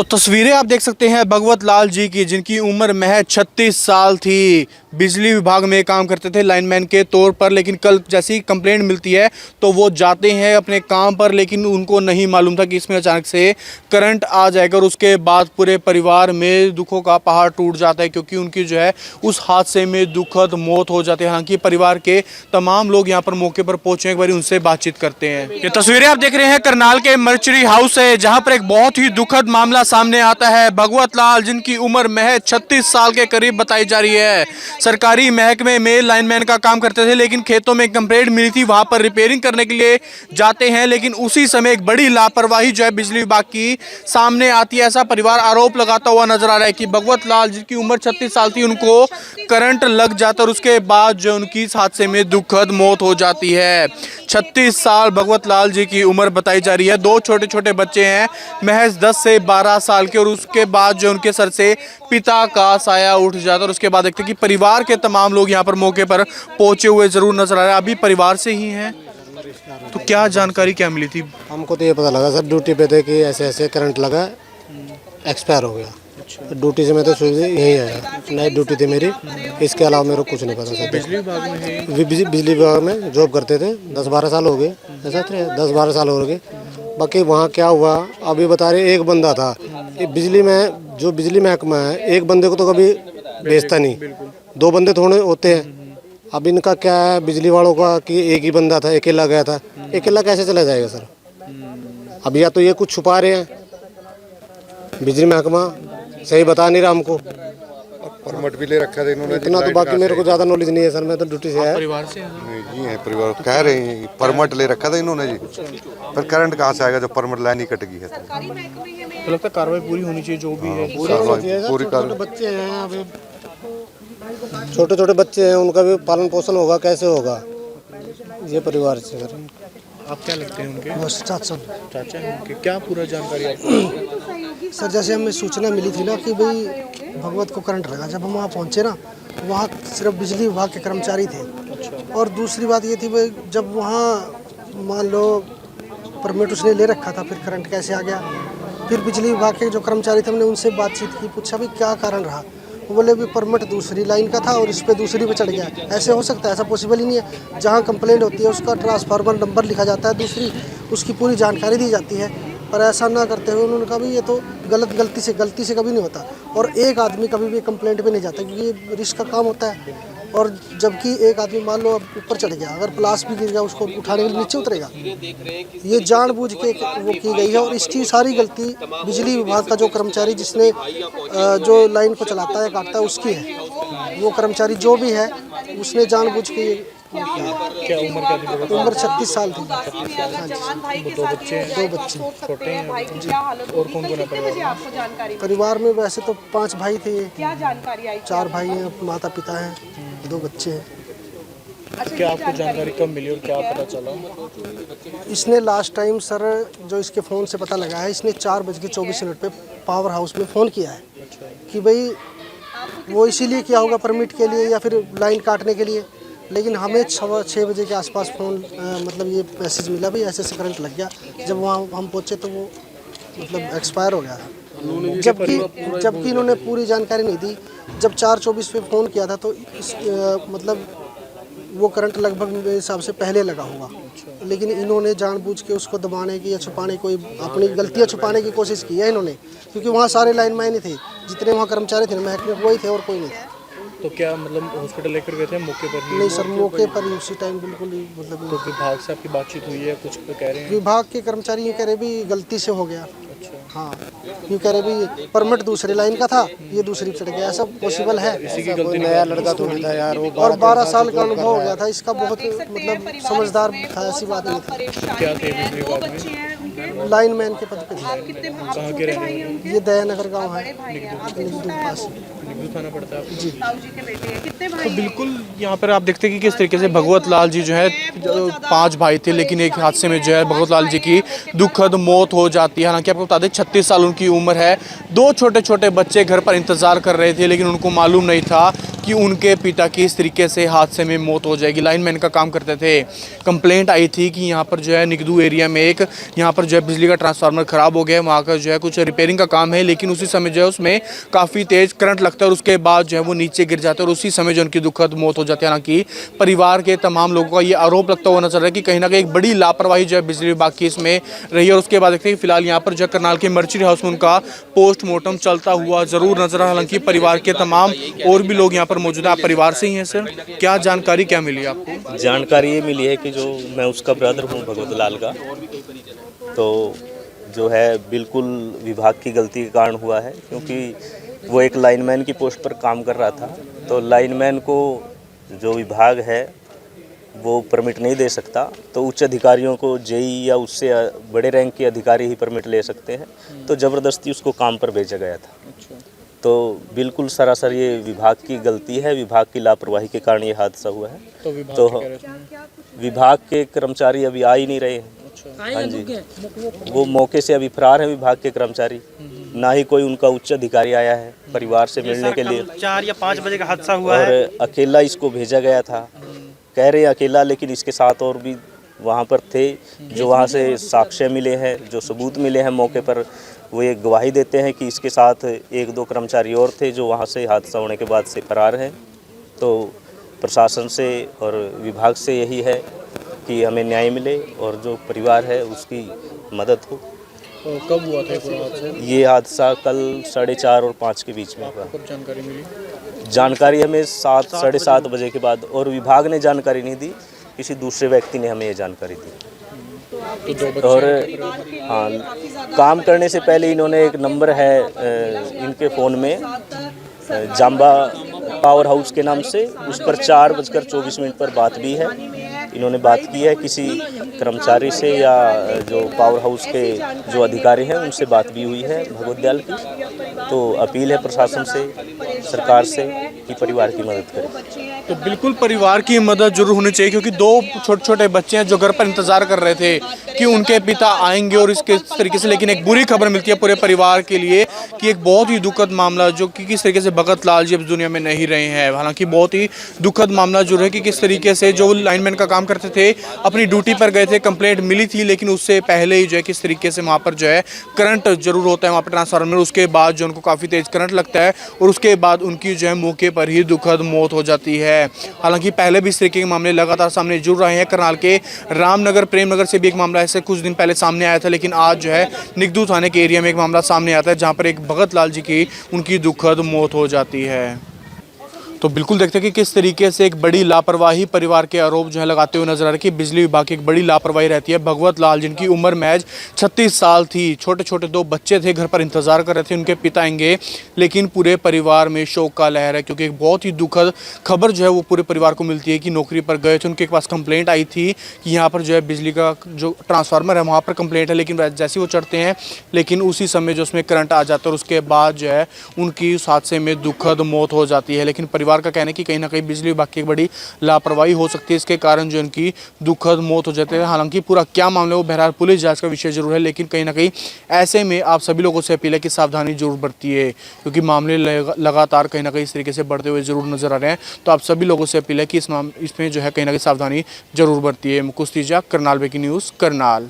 तो तस्वीरें आप देख सकते हैं भगवत लाल जी की, जिनकी उम्र महज 36 साल थी। बिजली विभाग में काम करते थे लाइनमैन के तौर पर, लेकिन कल जैसी कंप्लेंट मिलती है तो वो जाते हैं अपने काम पर, लेकिन उनको नहीं मालूम था कि इसमें अचानक से करंट आ जाएगा और उसके बाद पूरे परिवार में दुखों का पहाड़ टूट जाता है, क्योंकि उनकी जो है उस हादसे में दुखद मौत हो जाती है। हालांकि परिवार के तमाम लोग यहाँ पर मौके पर पहुंचे, एक बार उनसे बातचीत करते हैं। ये तस्वीरें आप देख रहे हैं करनाल के मर्चरी हाउस है, जहाँ पर एक बहुत ही दुखद मामला सामने आता है। भगवत लाल, जिनकी उम्र महज 36 साल के करीब बताई जा रही है, सरकारी महकमे में लाइनमैन का काम करते थे, लेकिन खेतों में कंप्लेंट मिली थी, वहां पर रिपेयरिंग करने के लिए जाते हैं, लेकिन उसी समय एक बड़ी लापरवाही जो है बिजली विभाग की सामने आती है। ऐसा परिवार आरोप लगाता हुआ नजर आ रहा है कि भगवत लाल, जिनकी उम्र 36 साल थी, उनको करंट लग जाता और उसके बाद जो उनकी इस हादसे में दुखद मौत हो जाती है। 36 साल भगवत लाल जी की उम्र बताई जा रही है। दो छोटे छोटे बच्चे हैं, महज 10 से 12 साल के, और उसके बाद जो उनके सर से पिता का साया उठ जाता। और उसके बाद देखते कि परिवार के तमाम लोग यहाँ पर मौके पर पहुंचे हुए जरूर नजर आ रहे हैं। अभी परिवार से ही हैं, तो क्या जानकारी क्या मिली थी? हमको तो ये पता लगा सर, ड्यूटी पे थे कि ऐसे ऐसे करंट लगा, एक्सपायर हो गया। ड्यूटी से मैं तो यहीं आया, नाइट ड्यूटी थी मेरी, इसके अलावा मेरे को कुछ नहीं पता सर। बिजली विभाग में है? बिजली विभाग में जॉब करते थे, 10-12 साल हो गए, ऐसा थे 10-12 साल हो गए। बाकी वहाँ क्या हुआ अभी बता रहे, एक बंदा था बिजली में, जो बिजली महकमा है, एक बंदे को तो कभी भेजता नहीं, 2 बंदे थोड़े होते हैं। अब इनका क्या है बिजली वालों का कि एक ही बंदा था, अकेला गया था, अकेला कैसे चला जाएगा सर? अब या तो ये कुछ छुपा रहे हैं, बिजली महकमा सही बता नहीं रहा हमको। परमिट भी ले रखा था इन्होंने, इतना तो बाकी मेरे को ज़्यादा नॉलेज नहीं है सर, मैं तो ड्यूटी से आया। परिवार से जी है, परिवार कह रहे हैं परमिट ले रखा था इन्होंने जी, पर करंट कहाँ से आएगा जब परमिट लाइन ही कट गई है? तो लगता है कार्रवाई पूरी होनी चाहिए, जो भी है पूरी छोटे बच्चे हैं, अभी छोटे छोटे बच्चे हैं, उनका भी पालन पोषण होगा, कैसे होगा ये परिवार से सर। आप क्या लगते हैं उनके? बस चाचा हैं उनके, क्या पूरा जानकारी आपको? सर जैसे हमें सूचना मिली थी ना कि भाई भगवत को करंट लगा, जब हम वहाँ पहुँचे ना, वहाँ सिर्फ बिजली विभाग के कर्मचारी थे। और दूसरी बात ये थी भाई, जब वहाँ मान लो परमिट उसने ले रखा था, फिर करंट कैसे आ गया? फिर बिजली विभाग के जो कर्मचारी थे, हमने उनसे बातचीत की, पूछा भी क्या कारण रहा। वो बोले भी परमिट दूसरी लाइन का था और इस पर दूसरी पे चढ़ गया। ऐसे हो सकता है? ऐसा पॉसिबल ही नहीं है। जहाँ कंप्लेंट होती है उसका ट्रांसफार्मर नंबर लिखा जाता है, दूसरी उसकी पूरी जानकारी दी जाती है, पर ऐसा ना करते हुए उन्होंने कहा भी ये तो गलती से कभी नहीं होता। और एक आदमी कभी भी कंप्लेंट पे नहीं जाता, क्योंकि ये रिस्क का काम होता है। और जबकि एक आदमी मान लो ऊपर चढ़ गया, अगर प्लास भी गिर गया, उसको उठाने के लिए नीचे उतरेगा। ये जानबूझ के वो की गई है, और इसकी सारी गलती बिजली विभाग का जो कर्मचारी जिसने जो लाइन को चलाता है काटता है उसकी है। वो कर्मचारी जो भी है उसने जानबूझ के क्या उम्र क्या थी? उम्र 36 साल थी। दो बच्चे हैं? 2 बच्चे छोटे हैं। और कौन कौन है परिवार? परिवार में वैसे तो 5 भाई थे, क्या जानकारी आई? 4 भाई हैं, माता पिता हैं, 2 बच्चे हैं। क्या आपको जानकारी कब मिली और क्या पता चला? इसने लास्ट टाइम सर जो इसके फ़ोन से पता लगा है, इसने 4:24 पे पावर हाउस में फ़ोन किया है कि भाई वो इसीलिए किया होगा परमिट के लिए या फिर लाइन काटने के लिए। लेकिन हमें 6 बजे के आसपास फ़ोन मतलब ये मैसेज मिला भाई ऐसे ऐसे करंट लग गया। जब वहाँ हम पहुँचे तो वो मतलब एक्सपायर हो गया था, जबकि इन्होंने पूरी जानकारी नहीं दी। जब 4:24 पे फ़ोन किया था तो मतलब वो करंट लगभग मेरे हिसाब से पहले लगा हुआ, लेकिन इन्होंने जानबूझ के उसको दबाने की या छुपाने, कोई अपनी गलतियाँ छुपाने की कोशिश की है इन्होंने, क्योंकि वहाँ सारे लाइनमैन ही थे, जितने वहाँ कर्मचारी थे महकमे वही थे और कोई नहीं था। तो क्या मतलब हॉस्पिटल लेकर गए थे मौके पर? नहीं सर, मौके पर ही उसी टाइम बिल्कुल ही मतलब। तो विभाग से आपकी बातचीत हुई है? कुछ कह रहे हैं विभाग के कर्मचारी ये कह रहे भी गलती से हो गया। हाँ, यूँ कह रहे भी परमिट दूसरी लाइन का था, ये दूसरी चढ़ गया। ऐसा पॉसिबल है? गलती नया लड़का तो नहीं था यार, वो और 12 साल का अनुभव हो गया था इसका, बहुत मतलब समझदार था, ऐसी बात नहीं थी। क्या थे बिजली विभाग में? लाइनमैन के पद पे थे। कहाँ के रहने वाले? ये दयानगर गाँव है, पास थाना पड़ता है जी। तो बिल्कुल यहाँ पर आप देखते हैं कि किस तरीके से भगवत लाल जी जो है 5 भाई थे, लेकिन एक हादसे में जो है भगवत लाल जी की दुखद मौत हो जाती है। हालांकि आपको बता दें 36 साल उनकी उम्र है। 2 छोटे छोटे बच्चे घर पर इंतजार कर रहे थे, लेकिन उनको मालूम नहीं था कि उनके पिता की इस तरीके से हादसे में मौत हो जाएगी। लाइनमैन का काम करते थे। कंप्लेंट आई थी कि यहाँ पर जो है निगदू एरिया में एक यहाँ पर जो है बिजली का ट्रांसफार्मर ख़राब हो गया है, वहाँ का जो है कुछ रिपेयरिंग का काम है, लेकिन उसी समय जो है उसमें काफ़ी तेज़ करंट लगता है और उसके बाद जो है वो नीचे गिर जाता है और उसी समय जो उनकी दुखद मौत हो जाती है। हालांकि परिवार के तमाम लोगों का ये आरोप लगता हुआ नजर आ रहा है कि कहीं ना कहीं एक बड़ी लापरवाही जो है बिजली विभाग की इसमें रही है। और उसके बाद देखते हैं कि फिलहाल यहाँ पर जो है करनाल के मर्चेंट हाउस में उनका पोस्टमार्टम चलता हुआ जरूर नजर आ। हालांकि परिवार के तमाम और भी लोग यहाँ पर मौजूद है। आप परिवार से ही हैं सर, क्या जानकारी क्या मिली आपको? जानकारी ये मिली है कि जो मैं उसका ब्रदर हूँ भगवत लाल का, तो जो है बिल्कुल विभाग की गलती के कारण हुआ है, क्योंकि वो एक लाइनमैन की पोस्ट पर काम कर रहा था। तो लाइनमैन को जो विभाग है वो परमिट नहीं दे सकता, तो उच्च अधिकारियों को जेई या उससे बड़े रैंक के अधिकारी ही परमिट ले सकते हैं। तो ज़बरदस्ती उसको काम पर भेजा गया था। तो बिल्कुल सरासर ये विभाग की गलती है, विभाग की लापरवाही के कारण ये हादसा हुआ है। तो विभाग के कर्मचारी अभी आ ही नहीं रहे हैं। हाँ जी, वो मौके से अभी फरार है विभाग के कर्मचारी। ना ही कोई उनका उच्च अधिकारी आया है परिवार से मिलने के लिए। 4 या 5 बजे का हादसा हुआ है और अकेला इसको भेजा गया था, कह रहे हैं अकेला, लेकिन इसके साथ और भी वहाँ पर थे जो वहाँ से साक्ष्य मिले हैं, जो सबूत मिले हैं मौके पर। वो ये गवाही देते हैं कि इसके साथ 1-2 कर्मचारी और थे जो वहाँ से हादसा होने के बाद से फरार हैं। तो प्रशासन से और विभाग से यही है कि हमें न्याय मिले और जो परिवार है उसकी मदद हो। तो कब हुआ था पूरा हादसा? ये हादसा कल 4:30 और 5 के बीच में हुआ। कब जानकारी मिली? जानकारी हमें 7 साढ़े 7 बजे के बाद, और विभाग ने जानकारी नहीं दी, किसी दूसरे व्यक्ति ने हमें ये जानकारी दी। और हाँ, काम करने से पहले इन्होंने एक नंबर है इनके फ़ोन में, जाम्बा पावर हाउस के नाम से, उस पर 4:24 पर बात भी है। इन्होंने बात की है किसी कर्मचारी से या जो पावर हाउस के जो अधिकारी हैं उनसे बात भी हुई है भगवत की। तो अपील है प्रशासन से, सरकार से कि परिवार की मदद करें। तो बिल्कुल परिवार की मदद जरूर होनी चाहिए, क्योंकि 2 छोटे छोटे बच्चे हैं जो घर पर इंतजार कर रहे थे कि उनके पिता आएंगे और इसके तरीके से। लेकिन एक बुरी खबर मिलती है पूरे परिवार के लिए कि एक बहुत ही दुखद मामला जो कि किस तरीके से भगत लाल जी अब दुनिया में नहीं रहे हैं। हालांकि बहुत ही दुखद मामला जो है कि किस तरीके से जो लाइनमैन का काम करते थे अपनी ड्यूटी पर गए थे, कंप्लेंट मिली थी, लेकिन उससे पहले ही जो है किस तरीके से वहाँ पर जो है करंट जरूर होता है वहाँ पर ट्रांसफार्मर, उसके बाद जो उनको काफ़ी तेज करंट लगता है और उसके बाद उनकी जो है मौके पर ही दुखद मौत हो जाती है। हालांकि पहले भी इस तरीके के मामले लगातार सामने जुड़ रहे हैं। करनाल के रामनगर प्रेमनगर से भी एक मामला ऐसे कुछ दिन पहले सामने आया था, लेकिन आज जो है निगदू थाने के एरिया में एक मामला सामने आता है जहां पर एक भगत लाल जी की उनकी दुखद मौत हो जाती है। तो बिल्कुल देखते हैं कि किस तरीके से एक बड़ी लापरवाही परिवार के आरोप जो है लगाते हुए नजर आ रहे हैं कि बिजली विभाग की एक बड़ी लापरवाही रहती है। भगवत लाल जिनकी उम्र महज 36 साल थी, छोटे छोटे 2 बच्चे थे, घर पर इंतजार कर रहे थे उनके पिता आएंगे, लेकिन पूरे परिवार में शोक का लहर है। क्योंकि एक बहुत ही दुखद खबर जो है वो पूरे परिवार को मिलती है कि नौकरी पर गए थे, उनके पास कंप्लेंट आई थी कि यहाँ पर जो है बिजली का जो ट्रांसफार्मर है वहाँ पर कंप्लेंट है, लेकिन जैसे वो चढ़ते हैं लेकिन उसी समय जो उसमें करंट आ जाता है और उसके बाद जो है उनकी उस हादसे में दुखद मौत हो जाती है। लेकिन परिवार का कहना है कि कहीं ना कहीं बिजली विभाग की बड़ी लापरवाही हो सकती है, इसके कारण जो उनकी दुखद मौत हो जाती है। हालांकि पूरा क्या मामला है वो बहरहाल पुलिस जांच का विषय जरूर है, लेकिन कहीं ना कहीं ऐसे में आप सभी लोगों से अपील है कि सावधानी जरूर बरतिए, क्योंकि मामले लगातार कहीं ना कहीं इस तरीके से बढ़ते हुए जरूर नजर आ रहे हैं। तो आप सभी लोगों से अपील है कि इसमें जो है कहीं ना कहीं सावधानी जरूर बरतिए। मुकुश तीजा, करनाल ब्रेकिंग न्यूज़, करनाल।